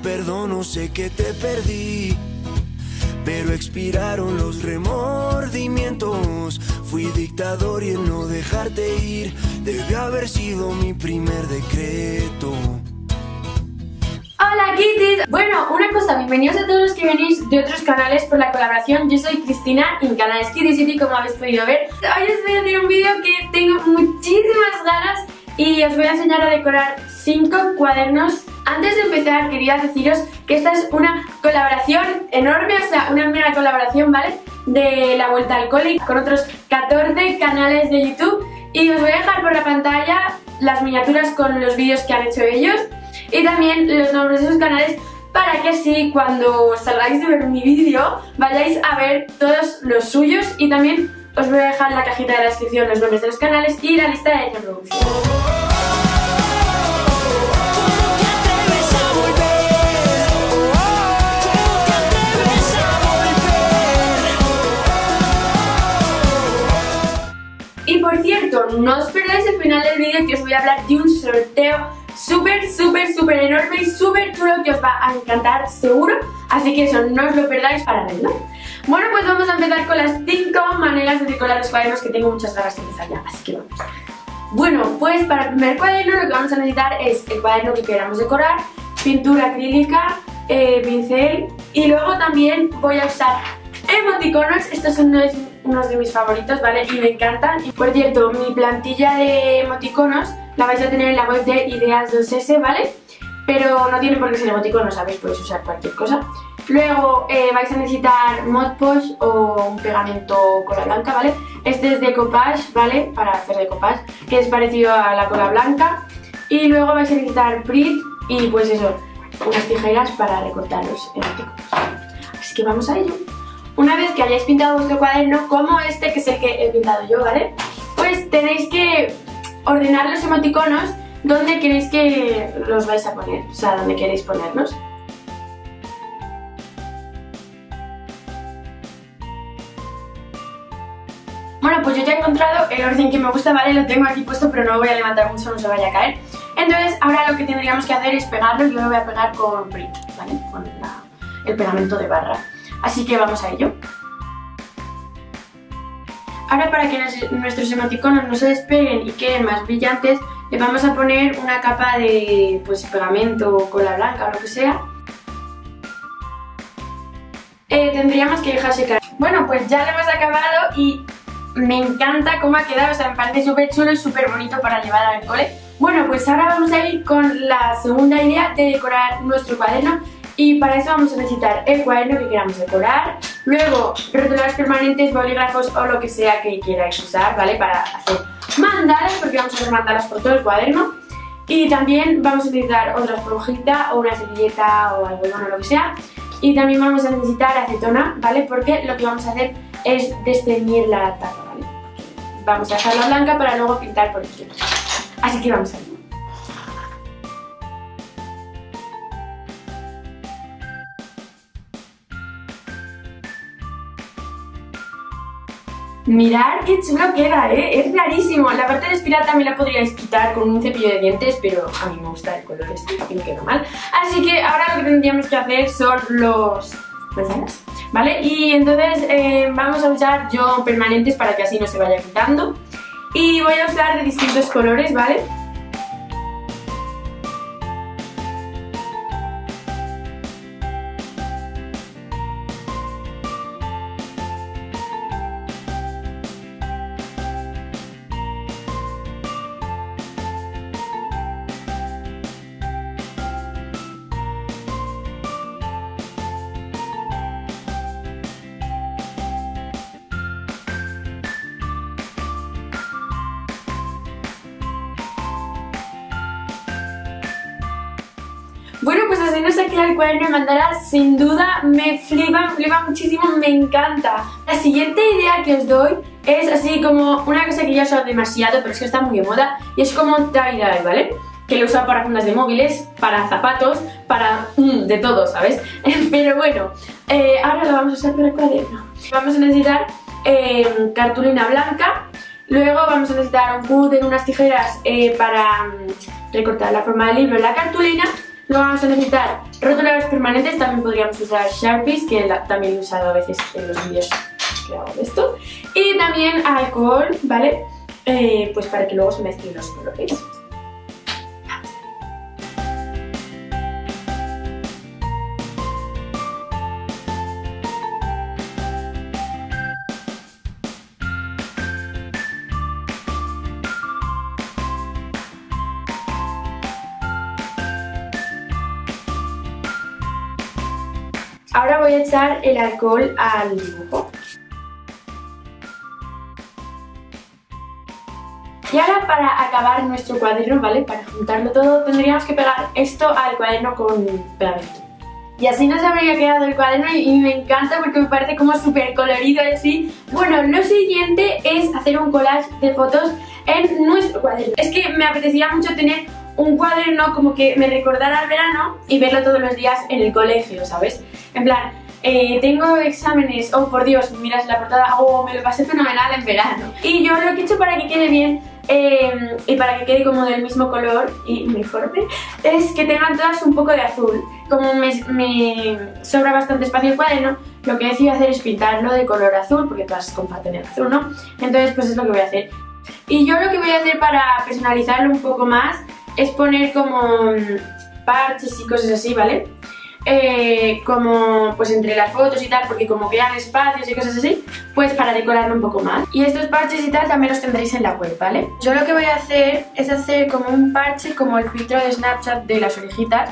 perdono, sé que te perdí, pero expiraron los remordimientos. Fui dictador y el no dejarte ir debió haber sido mi primer decreto. Hola Kitties, bueno, una cosa, bienvenidos a todos los que venís de otros canales por la colaboración. Yo soy Cristina y mi canal es Kitty City, como habéis podido ver. Hoy os voy a hacer un vídeo que tengo muchísimas ganas y os voy a enseñar a decorar 5 cuadernos. Antes de empezar quería deciros que esta es una colaboración enorme, o sea, una mega colaboración, ¿vale? De la vuelta al cole con otros 14 canales de YouTube, y os voy a dejar por la pantalla las miniaturas con los vídeos que han hecho ellos y también los nombres de sus canales, para que así cuando salgáis de ver mi vídeo vayáis a ver todos los suyos. Y también os voy a dejar en la cajita de la descripción los nombres de los canales y la lista de reproducción. Y por cierto, no os perdáis el final del vídeo, que os voy a hablar de un sorteo súper enorme y súper chulo que os va a encantar seguro, así que eso no os lo perdáis para verlo. Bueno, pues vamos a empezar con las 5 maneras de decorar los cuadernos, que tengo muchas ganas de empezar ya, así que vamos. Bueno, pues para el primer cuaderno lo que vamos a necesitar es el cuaderno que queramos decorar, pintura acrílica, pincel, y luego también voy a usar emoticonos. Estos son unos de mis favoritos, ¿vale? Y me encantan. Y por cierto, mi plantilla de emoticonos la vais a tener en la web de Ideas 2S, ¿vale? Pero no tiene por qué ser emoticonos, ¿sabéis? Podéis usar cualquier cosa. Luego vais a necesitar Mod Podge o un pegamento cola blanca, ¿vale? Este es Decoupage, ¿vale? Para hacer decoupage, que es parecido a la cola blanca. Y luego vais a necesitar Brit y pues eso, unas tijeras para recortar los emoticonos. Así que vamos a ello. Una vez que hayáis pintado vuestro cuaderno, como este, que es el que he pintado yo, ¿vale? Pues tenéis que ordenar los emoticonos donde queréis que los vais a poner, o sea, donde queréis ponerlos. Bueno, pues yo ya he encontrado el orden que me gusta, ¿vale? Lo tengo aquí puesto, pero no lo voy a levantar mucho, no se vaya a caer. Entonces, ahora lo que tendríamos que hacer es pegarlo. Yo lo voy a pegar con Brit, ¿vale? Con el pegamento de barra. Así que vamos a ello. Ahora, para que nuestros emoticonos no se despeguen y queden más brillantes, le vamos a poner una capa de pegamento o cola blanca o lo que sea. Tendríamos que dejar secar. Bueno, pues ya lo hemos acabado y me encanta cómo ha quedado, o sea, me parece súper chulo y súper bonito para llevar al cole. Bueno, pues ahora vamos a ir con la segunda idea de decorar nuestro cuaderno. Y para eso vamos a necesitar el cuaderno que queramos decorar, luego rotulares permanentes, bolígrafos o lo que sea que queráis usar, ¿vale? Para hacer mandalas, porque vamos a hacer mandalas por todo el cuaderno. Y también vamos a necesitar otra esponjita o una servilleta o algodón o lo que sea. Y también vamos a necesitar acetona, ¿vale? Porque lo que vamos a hacer es desteñir la tapa, ¿vale? Vamos a dejarla blanca para luego pintar por encima. Así que vamos a ver. Mirad qué chulo queda, ¿eh? Es rarísimo. La parte de espiral también la podríais quitar con un cepillo de dientes, pero a mí me gusta el color este y no queda mal. Así que ahora lo que tendríamos que hacer son los manzanas, ¿vale? Y entonces vamos a usar yo permanentes para que así no se vaya quitando. Y voy a usar de distintos colores, ¿vale? Bueno, pues así nos ha quedado el cuaderno de mandalas. Sin duda me flipa muchísimo, me encanta. La siguiente idea que os doy es así como una cosa que ya he usado demasiado, pero es que está muy de moda, y es como tie-dye, ¿vale? Que lo usan para fundas de móviles, para zapatos, para de todo, ¿sabes? Pero bueno, ahora lo vamos a usar para el cuaderno. Vamos a necesitar cartulina blanca. Luego vamos a necesitar un cúter, unas tijeras para recortar la forma del libro en la cartulina. Luego vamos a necesitar rotuladores permanentes, también podríamos usar Sharpies, que también he usado a veces en los vídeos que hago de esto. Y también alcohol, ¿vale? Pues para que luego se mezclen los colores. Ahora voy a echar el alcohol al dibujo. Y ahora para acabar nuestro cuaderno, ¿vale? Para juntarlo todo tendríamos que pegar esto al cuaderno con pegamento. Y así nos habría quedado el cuaderno y me encanta porque me parece como súper colorido y así. Bueno, lo siguiente es hacer un collage de fotos en nuestro cuaderno. Es que me apetecía mucho tener un cuaderno como que me recordara el verano y verlo todos los días en el colegio, ¿sabes? En plan, tengo exámenes, oh por Dios, miras la portada, oh me lo pasé fenomenal en verano. Y yo lo que he hecho para que quede bien y para que quede como del mismo color y uniforme es que tengan todas un poco de azul. Como me sobra bastante espacio el cuaderno, lo que he decidido hacer es pintarlo de color azul, porque todas comparten el azul, ¿no? Entonces pues es lo que voy a hacer. Y yo lo que voy a hacer para personalizarlo un poco más es poner como parches y cosas así, ¿vale? Como pues entre las fotos y tal, porque como quedan espacios y cosas así, pues para decorarlo un poco más. Y estos parches y tal también los tendréis en la web, ¿vale? Yo lo que voy a hacer es hacer como un parche como el filtro de Snapchat de las orejitas.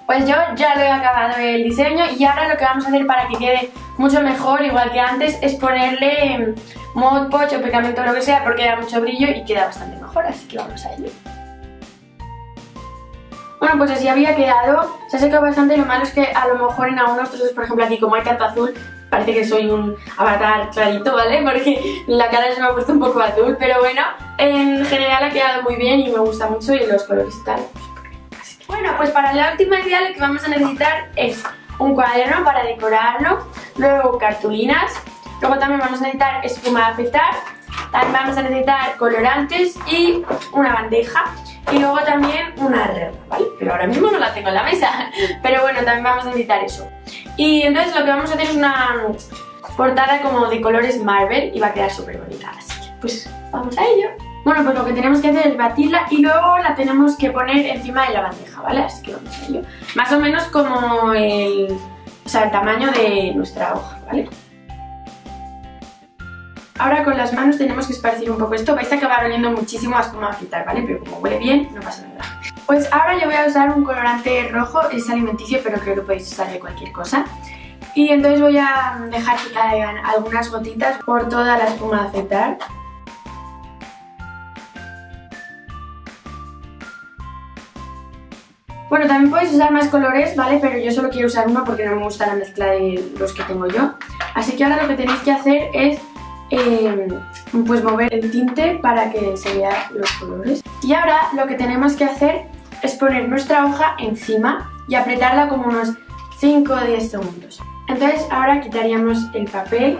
Pues yo ya lo he acabado el diseño y ahora lo que vamos a hacer para que quede mucho mejor, igual que antes, es ponerle Mod Podge o pegamento o lo que sea, porque da mucho brillo y queda bastante mejor, así que vamos a ello. Bueno, pues así había quedado, se ha secado bastante, lo malo es que a lo mejor en algunos trozos, por ejemplo aquí como hay tanto azul, parece que soy un avatar clarito, ¿vale? Porque la cara se me ha puesto un poco azul, pero bueno, en general ha quedado muy bien y me gusta mucho y los colores y tal. Bueno, pues para la última idea lo que vamos a necesitar es un cuaderno para decorarlo, luego cartulinas, luego también vamos a necesitar espuma de afeitar, también vamos a necesitar colorantes y una bandeja y luego también una regla, ¿vale? Pero ahora mismo no la tengo en la mesa, pero bueno, también vamos a necesitar eso. Y entonces lo que vamos a hacer es una portada como de colores Marvel y va a quedar súper bonita, así que pues vamos a ello. Bueno, pues lo que tenemos que hacer es batirla y luego la tenemos que poner encima de la bandeja, ¿vale? Así que vamos a ello. Más o menos como el tamaño de nuestra hoja, ¿vale? Ahora con las manos tenemos que esparcir un poco esto. Vais a acabar oliendo muchísimo a espuma de afeitar, ¿vale? Pero como huele bien, no pasa nada. Pues ahora yo voy a usar un colorante rojo, es alimenticio, pero creo que podéis usar de cualquier cosa. Y entonces voy a dejar que caigan algunas gotitas por toda la espuma de afeitar. Bueno, también podéis usar más colores, ¿vale? Pero yo solo quiero usar uno porque no me gusta la mezcla de los que tengo yo. Así que ahora lo que tenéis que hacer es pues mover el tinte para que se vean los colores. Y ahora lo que tenemos que hacer es poner nuestra hoja encima y apretarla como unos 5 o 10 segundos. Entonces ahora quitaríamos el papel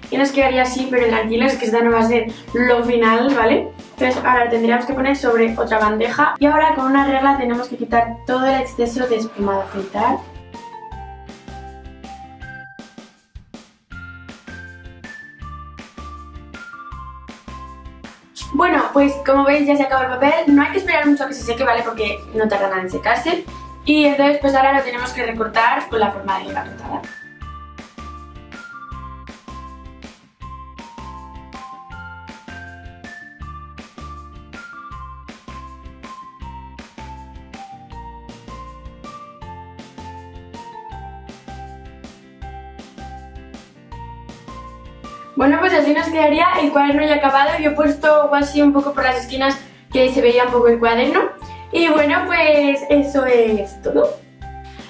y nos quedaría así, pero tranquilos que esta no va a ser lo final, ¿vale? Entonces ahora tendríamos que poner sobre otra bandeja y ahora con una regla tenemos que quitar todo el exceso de espuma de afeitar. Bueno, pues como veis ya se acabó el papel, no hay que esperar mucho a que se seque, ¿vale? Porque no tarda nada en secarse. Y entonces pues ahora lo tenemos que recortar con la forma de la portada. Bueno, pues así nos quedaría el cuaderno ya acabado. Yo he puesto así un poco por las esquinas que se veía un poco el cuaderno. Y bueno, pues eso es todo.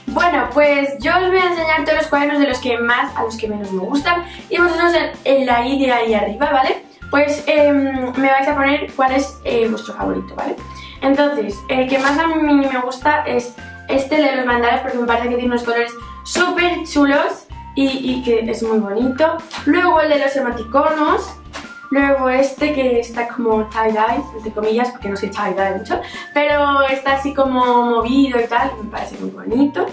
Bueno, pues yo os voy a enseñar todos los cuadernos de los que más a los que menos me gustan. Y vosotros en la i de ahí arriba, ¿vale? Pues me vais a poner cuál es vuestro favorito, ¿vale? Entonces, el que más a mí me gusta es este de los mandalas porque me parece que tiene unos colores súper chulos. y que es muy bonito. Luego el de los emoticonos. Luego este que está como tie-dye, entre comillas, porque no soy tie-dye mucho, pero está así como movido y tal, que me parece muy bonito.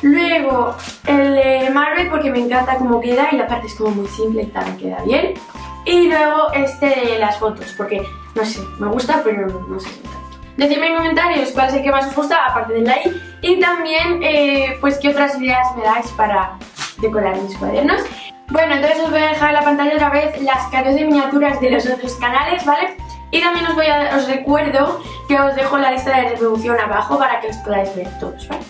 Luego el de Marvel, porque me encanta cómo queda y aparte es como muy simple y tal, queda bien. Y luego este de las fotos, porque no sé, me gusta, pero no sé si tanto. Decidme en comentarios cuál es el que más os gusta, aparte del like, y también pues qué otras ideas me dais para decorar mis cuadernos. Bueno, entonces os voy a dejar en la pantalla otra vez las caras de miniaturas de los otros canales, ¿vale? Y también os recuerdo que os dejo la lista de reproducción abajo para que os podáis ver todos, ¿vale?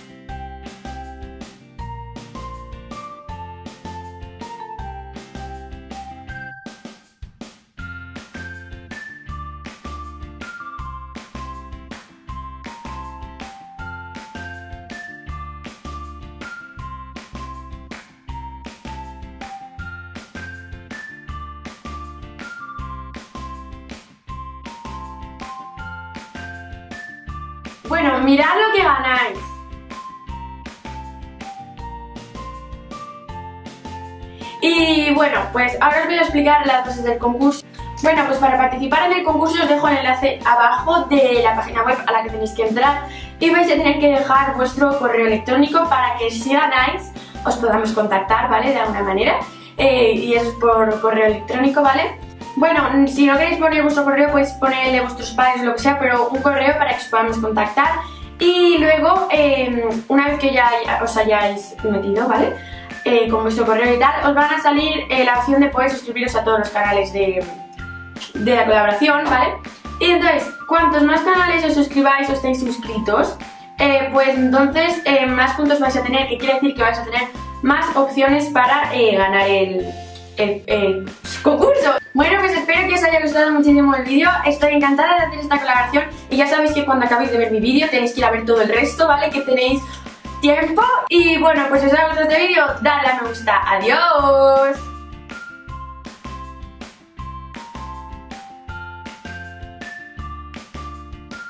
Bueno, mirad lo que ganáis. Y bueno, pues ahora os voy a explicar las bases del concurso. Bueno, pues para participar en el concurso os dejo el enlace abajo de la página web a la que tenéis que entrar y vais a tener que dejar vuestro correo electrónico para que si ganáis os podamos contactar, ¿vale? De alguna manera. Y eso es por correo electrónico, ¿vale? Bueno, si no queréis poner vuestro correo, podéis poner el de vuestros padres o lo que sea, pero un correo para que os podamos contactar. Y luego, una vez que ya os hayáis metido, ¿vale? Con vuestro correo y tal, os van a salir la opción de poder suscribiros a todos los canales de la colaboración, ¿vale? Y entonces, cuantos más canales os suscribáis o estéis suscritos, pues entonces más puntos vais a tener, que quiere decir que vais a tener más opciones para ganar el concurso. Bueno, pues espero que os haya gustado muchísimo el vídeo. Estoy encantada de hacer esta colaboración y ya sabéis que cuando acabéis de ver mi vídeo tenéis que ir a ver todo el resto, ¿vale? Que tenéis tiempo. Y bueno, pues si os ha gustado este vídeo, dadle a me gusta. ¡Adiós!